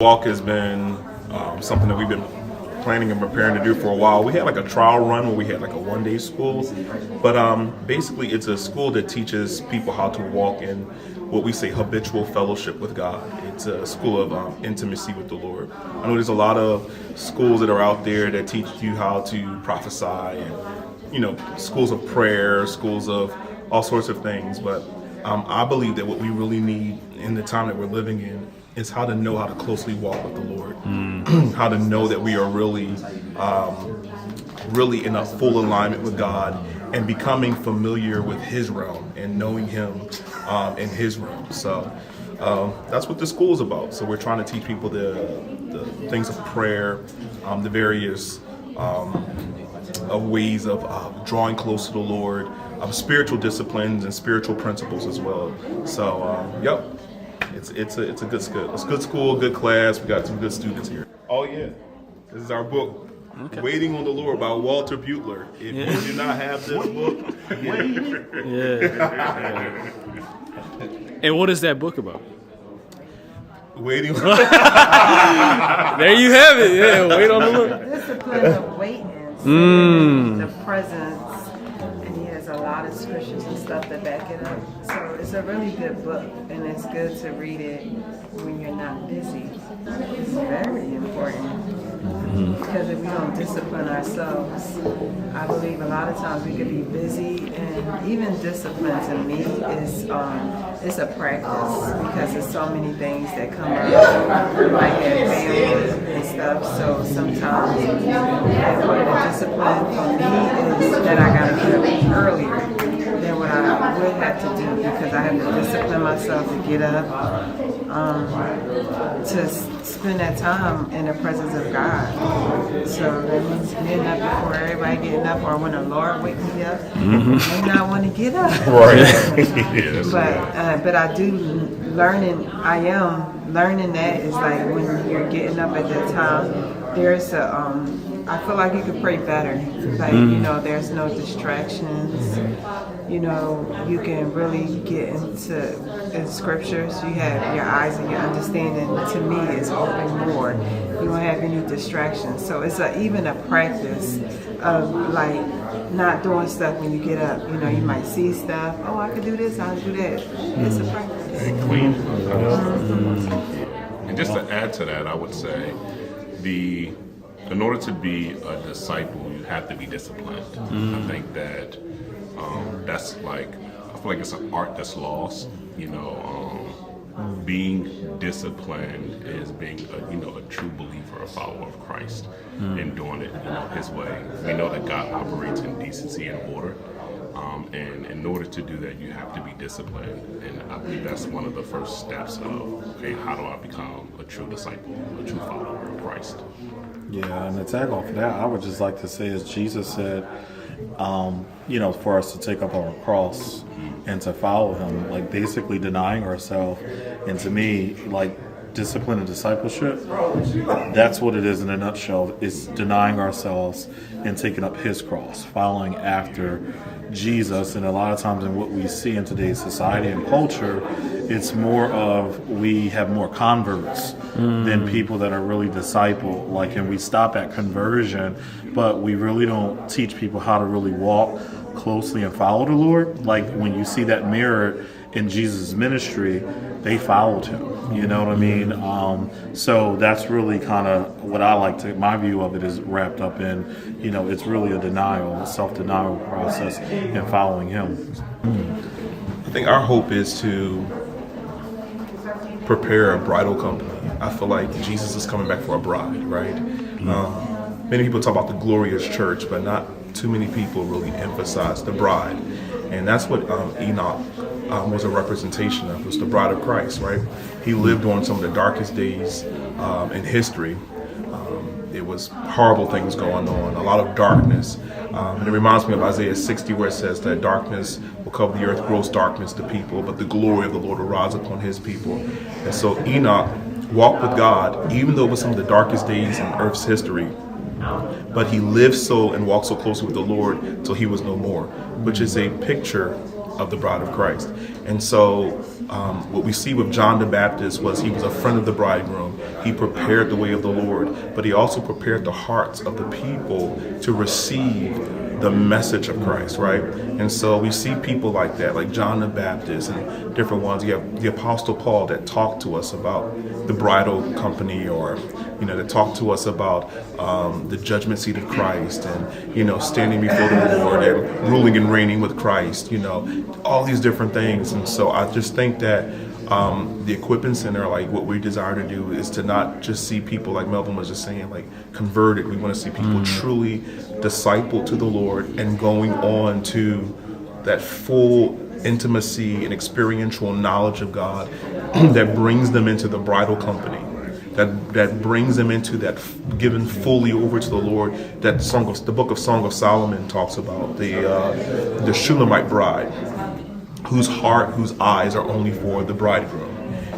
Walk has been something that we've been planning and preparing to do for a while. We had like a trial run where we had like a one-day school, but basically it's a school that teaches people how to walk in what we say habitual fellowship with God. It's a school of intimacy with the Lord. I know there's a lot of schools that are out there that teach you how to prophesy and, schools of prayer, schools of all sorts of things, but I believe that what we really need in the time that we're living in is how to know how to closely walk with the Lord. How to know that we are really in a full alignment with God and becoming familiar with His realm and knowing Him in His realm. So that's what this school is about. So we're trying to teach people the things of prayer, the various ways of drawing close to the Lord, spiritual disciplines and spiritual principles as well. So, yep. It's a good school. It's a good school, good class. We got some good students here. Oh yeah, this is our book, "Waiting on the Lord" by Walter Butler. If you do not have this book, And what is that book about? Waiting. There you have it. Yeah, wait on the Lord. Discipline of waiting, the presence, and he has a lot of scriptures and stuff to back it up. So it's a really good book, and it's good to read it when you're not busy. It's very important because if we don't discipline ourselves, I believe a lot of times we could be busy, and even discipline to me is it's a practice because there's so many things that come up. You might have family and stuff, so sometimes part of the discipline for me is that I gotta get up earlier than what I would have to do because I have to discipline myself to get up, to spend that time in the presence of God. So that means getting up before everybody getting up, or when the Lord wakes me up, I may not want to get up. Right. But I am learning that it's like when you're getting up at that time, there's I feel like you could pray better. Like, there's no distractions. You can really get into scriptures. You have your eyes and your understanding, to me, is open more. You don't have any distractions. So it's even a practice of like not doing stuff when you get up. You might see stuff. Oh, I could do this, I could do that. It's a practice. And clean. And just to add to that, I would say in order to be a disciple, you have to be disciplined. I think that that's I feel like it's an art that's lost. Being disciplined is being a true believer, a follower of Christ, and doing it His way. We know that God operates in decency and order. And in order to do that, you have to be disciplined. And I believe that's one of the first steps of, how do I become a true disciple, a true follower of Christ? Yeah, and to tag off of that, I would just like to say, as Jesus said, for us to take up our cross and to follow Him, basically denying ourselves. And to me, discipline and discipleship, that's what it is in a nutshell. It's denying ourselves and taking up His cross, following after Jesus. And a lot of times in what we see in today's society and culture, it's more of we have more converts than people that are really disciple. And we stop at conversion, but we really don't teach people how to really walk closely and follow the Lord. When you see that mirrored in Jesus' ministry, they followed Him. You know what I mean? So that's really kind of what my view of it is wrapped up in, it's really a self-denial process in following Him. I think our hope is to prepare a bridal company. I feel like Jesus is coming back for a bride, right? Many people talk about the glorious church, but not too many people really emphasize the bride. And that's what Enoch was a representation of. It was the bride of Christ, right? He lived on some of the darkest days in history. It was horrible things going on, a lot of darkness. And it reminds me of Isaiah 60, where it says that darkness will cover the earth, gross darkness to people, but the glory of the Lord will rise upon His people. And so Enoch walked with God, even though it was some of the darkest days in earth's history. But he lived so and walked so closely with the Lord till he was no more, which is a picture of the bride of Christ. And so what we see with John the Baptist was he was a friend of the bridegroom. He prepared the way of the Lord, but he also prepared the hearts of the people to receive the message of Christ, right? And so we see people like that, like John the Baptist and different ones. You have the Apostle Paul that talked to us about the bridal company, or, that talked to us about the judgment seat of Christ, and, standing before the Lord and ruling and reigning with Christ, all these different things. And so I just think that the Equipping Center, like what we desire to do, is to not just see people, like Melvin was just saying, like converted. We want to see people truly discipled to the Lord and going on to that full intimacy and experiential knowledge of God that brings them into the bridal company, that brings them into that given fully over to the Lord. That the book of Song of Solomon talks about the Shulamite bride, whose heart, whose eyes are only for the bridegroom.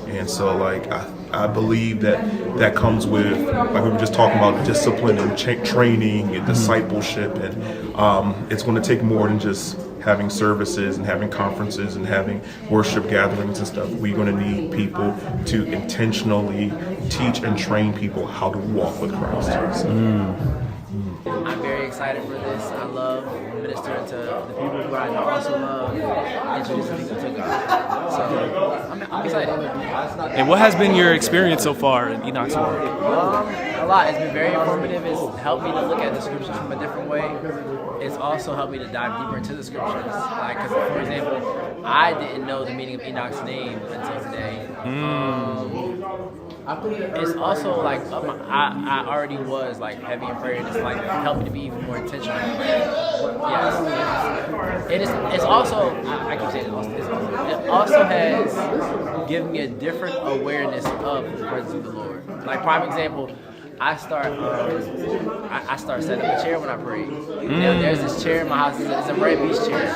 And so, like, I believe that comes with, like we were just talking about, discipline and training and discipleship. And it's going to take more than just having services and having conferences and having worship gatherings and stuff. We're going to need people to intentionally teach and train people how to walk with Christ. I'm very excited for this. I love ministering to the people, but I also love introducing people to God. So I'm excited. And what has been your experience so far in Enoch's work? A lot. It's been very informative. It's helped me to look at the scriptures from a different way. It's also helped me to dive deeper into the scriptures. Like, cause for example, I didn't know the meaning of Enoch's name until today. It's also like I already was like heavy in prayer, and it's like helped me to be even more intentional. Yes. It's also, I keep saying it also has given me a different awareness of the presence of the Lord. Like, prime example, I start setting up a chair when I pray. There's this chair in my house. It's a Red Beach chair.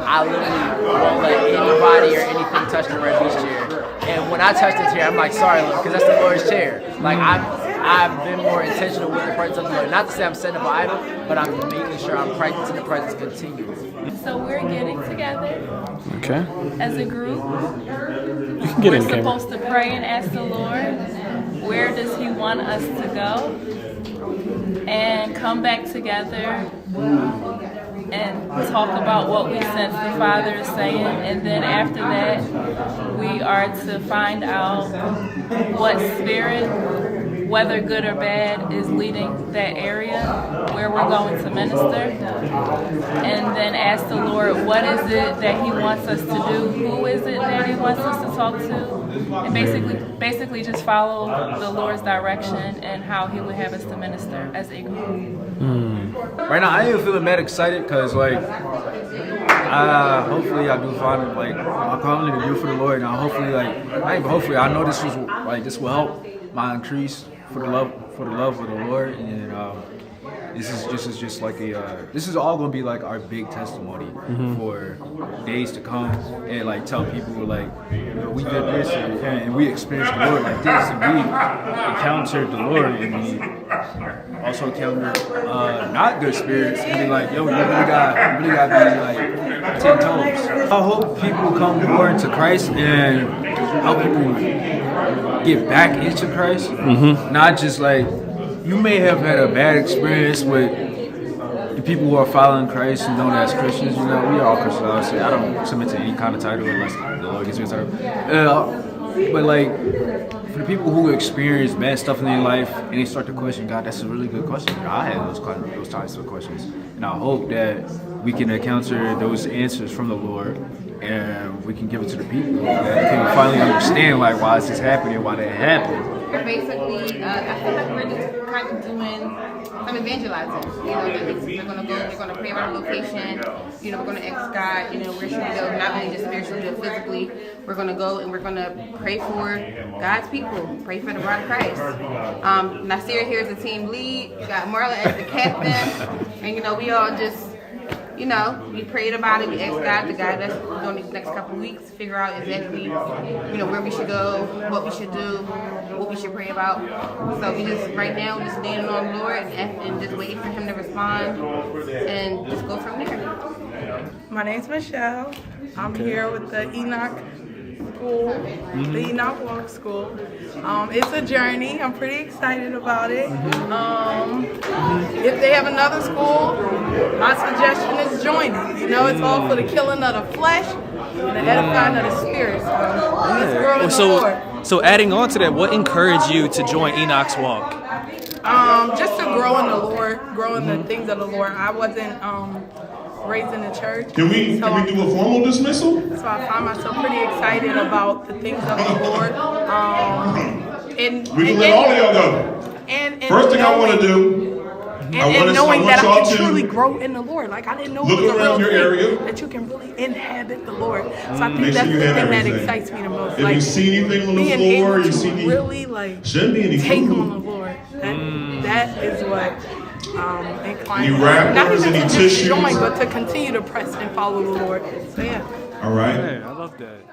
I literally won't let anybody or anything touch the Red Beach chair. And when I touch the chair, I'm like, sorry, Lord, because that's the Lord's chair. Like, I've been more intentional with the presence of the Lord. Not to say I'm setting up an idol, but I'm making sure I'm practicing the presence continually. So we're getting together Okay. as a group. You can get We're in the camera. supposed to pray and ask the Lord, where does He want us to go? And come back together and talk about what we sense the Father is saying. And then after that, we are to find out what spirit, whether good or bad, is leading that area where we're going to minister. And then ask the Lord, what is it that He wants us to do? Who is it that He wants us to talk to? And basically just follow the Lord's direction and how He would have us to minister as a group. Right now, I ain't feeling mad excited because, like, hopefully I do find, like, my calling to do for the Lord. And I know this will help my increase for the love of the Lord. And this is all gonna be like our big testimony for days to come, and like tell people like, we did this and we experienced the Lord like this, and we encountered the Lord, and we also encountered not good spirits, and be like, yo, you really gotta be like 10 toes. I hope people come more into Christ and help people get back into Christ, not just like. You may have had a bad experience with the people who are following Christ and known as Christians. We are all Christians, obviously. I don't submit to any kind of title unless the Lord gives me a title. But like, for the people who experience bad stuff in their life and they start to question God, that's a really good question. I had those types of questions. And I hope that we can encounter those answers from the Lord, and we can give it to the people that can finally understand, like, why is this happening, why did it happen. Basically, I feel like we're just kind of doing some evangelizing. We're going to go, we're going to pray around a location, we're going to ask God, we're sure to build not only just spiritually but physically. We're going to go and we're going to pray for God's people, pray for the bride of Christ. Nasir here is the team lead, we got Marla as the captain, and we all just you know, we prayed about it. We asked God to guide us during these next couple of weeks, figure out exactly, you know, where we should go, what we should do, what we should pray about. So we just, right now, just leaning on the Lord and just waiting for Him to respond and just go from there. My name's Michelle. I'm here with the Enoch School, the Enoch Walk School. It's a journey. I'm pretty excited about it. If they have another school, my suggestion is joining. You know, it's all for the killing of the flesh and the edifying of the spirit. So let's grow in the Lord. So adding on to that, what encouraged you to join Enoch's Walk? Just to grow in the Lord, grow in the things of the Lord. I wasn't raised in the church. Can we do a formal dismissal? So I find myself pretty excited about the things of the Lord. We can let all of y'all go. And first thing I want to do, and knowing that I can truly grow in the Lord. Like, I didn't know it was a real your thing, area. that you can really inhabit the Lord. So I think that's the thing that excites me the most. If like, you see anything on the being floor, able you to see any, really like shouldn't be any take food. on the Lord. That is what inclines Any me. wrappers, Not even any to just tissues? join, but to continue to press and follow the Lord. So yeah. All right. Hey, I love that.